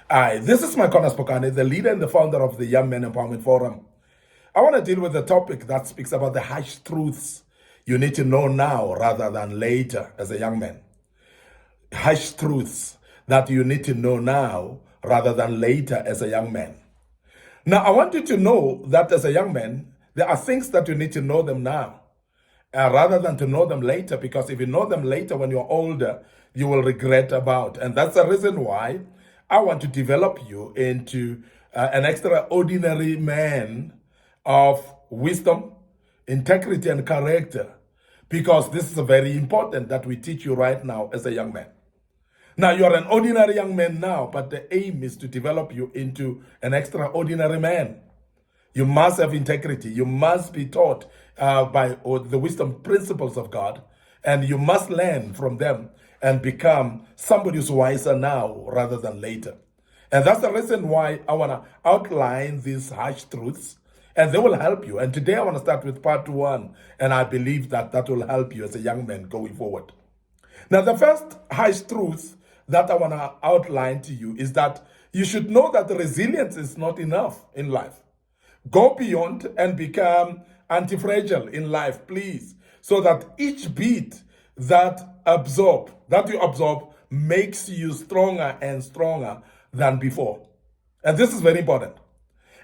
Hi, this is Micornus, Phokane, the leader and the founder of the Young Men Empowerment Forum. I want to deal with a topic that speaks about the harsh truths you need to know now rather than later as a young man. Harsh truths that you need to know now rather than later as a young man. Now, I want you to know that as a young man, there are things that you need to know them now rather than to know them later, because if you know them later when you're older, you will regret about. And that's the reason why I want to develop you into an extraordinary man of wisdom, integrity, and character, because this is very important that we teach you right now as a young man. Now, you're an ordinary young man now, but the aim is to develop you into an extraordinary man. You must have integrity. You must be taught by the wisdom principles of God, and you must learn from them and become somebody who's wiser now rather than later. And that's the reason why I want to outline these harsh truths, and they will help you. And today I want to start with part one, and I believe that that will help you as a young man going forward. Now, the first harsh truth that I want to outline to you is that you should know that resilience is not enough in life. Go beyond and become anti-fragile in life, please, so that each beat that you absorb makes you stronger and stronger than before. And this is very important.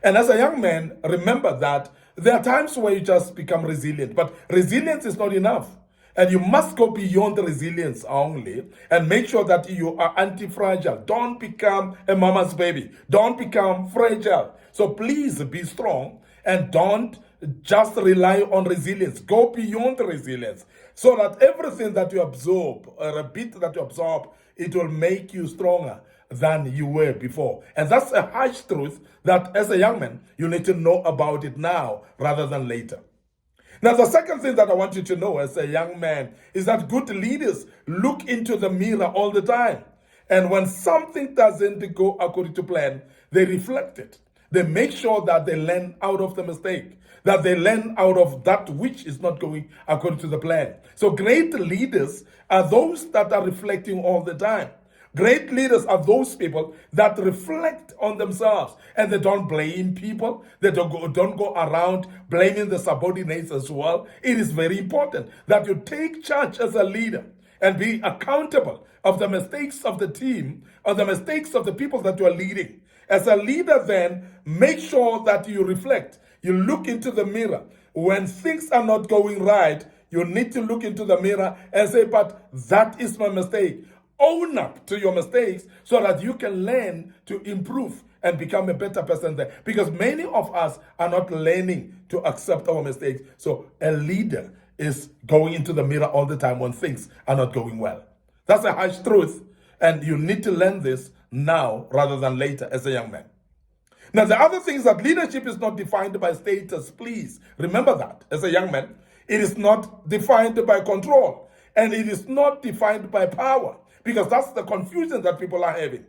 And as a young man, remember that there are times where you just become resilient, but resilience is not enough. And you must go beyond resilience only and make sure that you are anti-fragile. Don't become a mama's baby. Don't become fragile. So please be strong and don't just rely on resilience. Go beyond resilience so that everything that you absorb, or a bit that you absorb, it will make you stronger than you were before. And that's a harsh truth that as a young man, you need to know about it now rather than later. Now, the second thing that I want you to know as a young man is that good leaders look into the mirror all the time. And when something doesn't go according to plan, they reflect it. They make sure that they learn out of the mistake, that they learn out of that which is not going according to the plan. So great leaders are those that are reflecting all the time. Great leaders are those people that reflect on themselves and they don't blame people. They don't go around blaming the subordinates as well. It is very important that you take charge as a leader and be accountable of the mistakes of the team or the mistakes of the people that you are leading. As a leader, then, make sure that you reflect. You look into the mirror. When things are not going right, you need to look into the mirror and say, but that is my mistake. Own up to your mistakes so that you can learn to improve and become a better person there. Because many of us are not learning to accept our mistakes. So a leader is going into the mirror all the time when things are not going well. That's a harsh truth. And you need to learn this now rather than later as a young man. Now, the other thing is that leadership is not defined by status. Please remember that as a young man. It is not defined by control. And it is not defined by power. Because that's the confusion that people are having.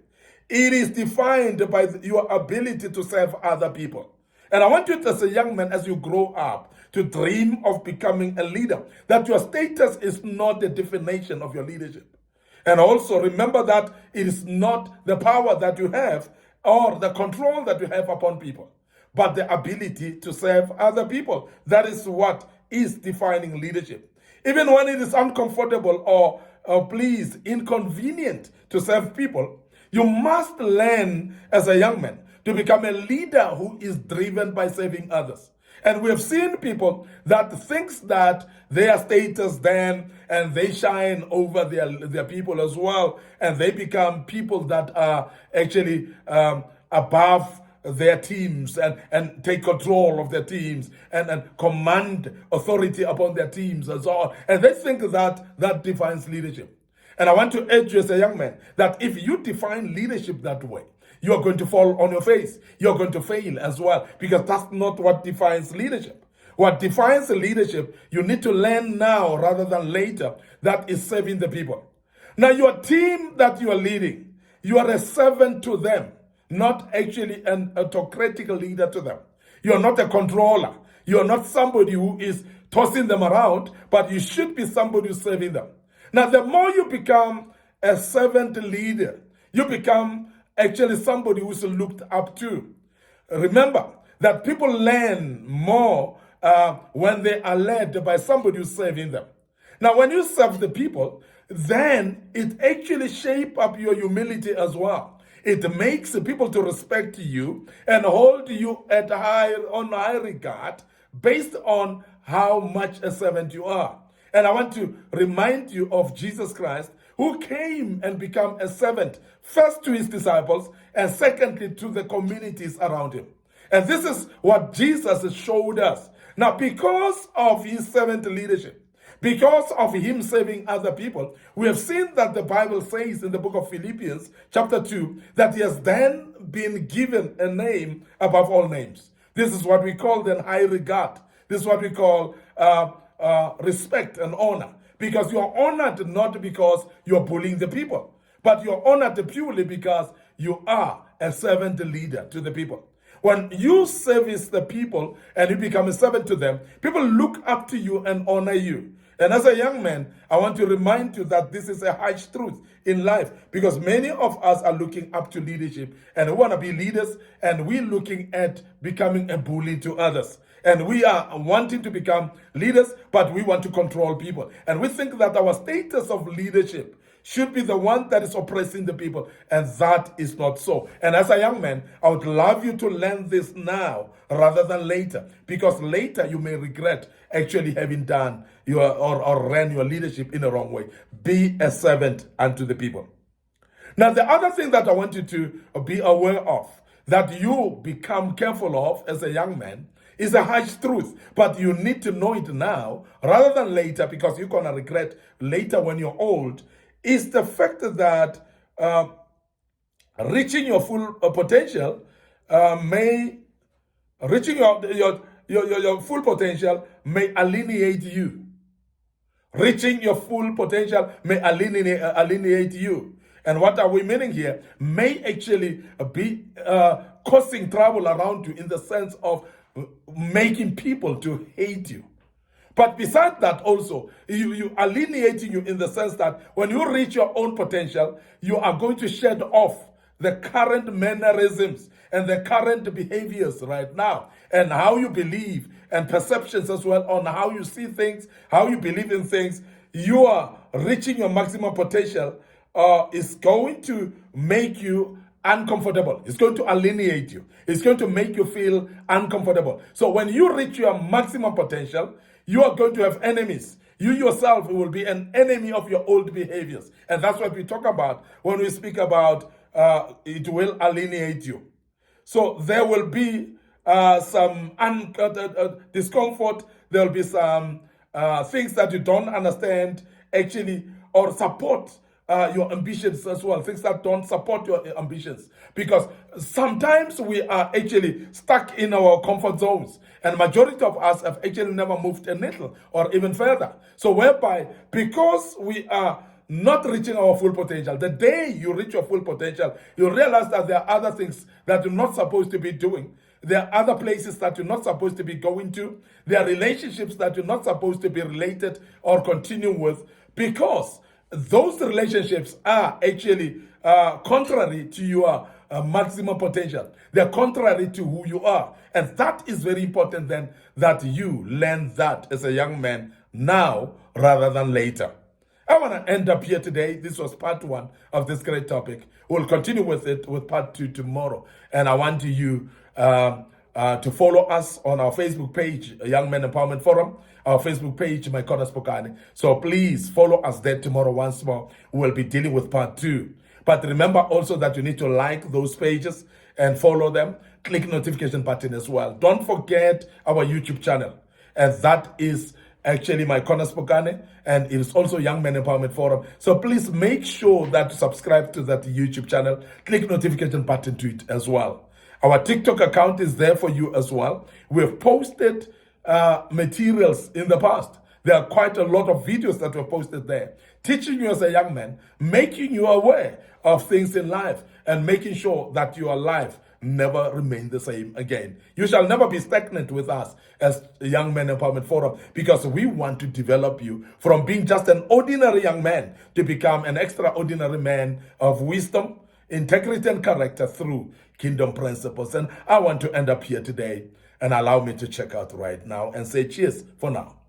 It is defined by your ability to serve other people. And I want you as a young man, as you grow up, to dream of becoming a leader. That your status is not the definition of your leadership. And also remember that it is not the power that you have or the control that you have upon people, but the ability to serve other people. That is what is defining leadership. Even when it is uncomfortable or please, inconvenient to serve people, you must learn as a young man to become a leader who is driven by serving others. And we have seen people that thinks that their status then and they shine over their people as well, and they become people that are actually above their teams and take control of their teams and command authority upon their teams and so on. And they think that defines leadership. And I want to urge you as a young man that if you define leadership that way, you are going to fall on your face. You're going to fail as well, because that's not what defines leadership. What defines leadership, you need to learn now rather than later, that is serving the people. Now, your team that you are leading, you are a servant to them, not actually an autocratic leader to them. You are not a controller. You are not somebody who is tossing them around, but you should be somebody who's serving them. Now, the more you become a servant leader, you become actually somebody who's looked up to. Remember that people learn more when they are led by somebody who's serving them. Now, when you serve the people, then it actually shape up your humility as well. It makes people to respect you and hold you at high regard based on how much a servant you are. And I want to remind you of Jesus Christ, who came and became a servant, first to his disciples, and secondly to the communities around him. And this is what Jesus showed us. Now, because of his servant leadership, because of him saving other people, we have seen that the Bible says in the book of Philippians, chapter 2, that he has then been given a name above all names. This is what we call then high regard. This is what we call respect and honor. Because you are honored not because you are bullying the people, but you are honored purely because you are a servant leader to the people. When you service the people and you become a servant to them, people look up to you and honor you. And as a young man, I want to remind you that this is a harsh truth in life, because many of us are looking up to leadership and we want to be leaders, and we're looking at becoming a bully to others. And we are wanting to become leaders, but we want to control people. And we think that our status of leadership should be the one that is oppressing the people, and that is not so. And as a young man, I would love you to learn this now rather than later, because later you may regret actually having done your or ran your leadership in the wrong way. Be a servant unto the people. Now, the other thing that I want you to be aware of, that you become careful of as a young man, is a harsh truth, but you need to know it now rather than later, because you're going to regret later when you're old, is the fact that reaching your full potential reaching your full potential may alienate you. Reaching your full potential may alienate you. And what are we meaning here? May actually be causing trouble around you, in the sense of making people to hate you. But besides that also, you alienating you in the sense that when you reach your own potential, you are going to shed off the current mannerisms and the current behaviors right now, and how you believe, and perceptions as well on how you see things, how you believe in things. You are reaching your maximum potential is going to make you uncomfortable. It's going to alienate you. It's going to make you feel uncomfortable. So when you reach your maximum potential, you are going to have enemies. You yourself will be an enemy of your old behaviors. And that's what we talk about when we speak about it will alienate you. So there will be some discomfort. There will be some things that you don't understand actually, or support your ambitions as well, things that don't support your ambitions. Because sometimes we are actually stuck in our comfort zones, and majority of us have actually never moved a little or even further. So whereby, because we are not reaching our full potential, the day you reach your full potential, you realize that there are other things that you're not supposed to be doing. There are other places that you're not supposed to be going to. There are relationships that you're not supposed to be related or continue with, because those relationships are actually contrary to your maximum potential. They're contrary to who you are. And that is very important then, that you learn that as a young man now rather than later. I want to end up here today. This was part 1 of this great topic. We'll continue with it with part 2 tomorrow. And I want you to follow us on our Facebook page, Young Men Empowerment Forum, our Facebook page, Micornus Phokane. So please follow us there tomorrow once more. We'll be dealing with part 2. But remember also that you need to like those pages and follow them. Click notification button as well. Don't forget our YouTube channel. And that is actually Micornus Phokane, and it is also Young Men Empowerment Forum. So please make sure that you subscribe to that YouTube channel. Click notification button to it as well. Our TikTok account is there for you as well. We have posted materials in the past. There are quite a lot of videos that were posted there, teaching you as a young man, making you aware of things in life, and making sure that your life never remain the same again. You shall never be stagnant with us as Young Men Empowerment Forum, because we want to develop you from being just an ordinary young man to become an extraordinary man of wisdom, integrity and character through kingdom principles. And I want to end up here today and allow me to check out right now and say cheers for now.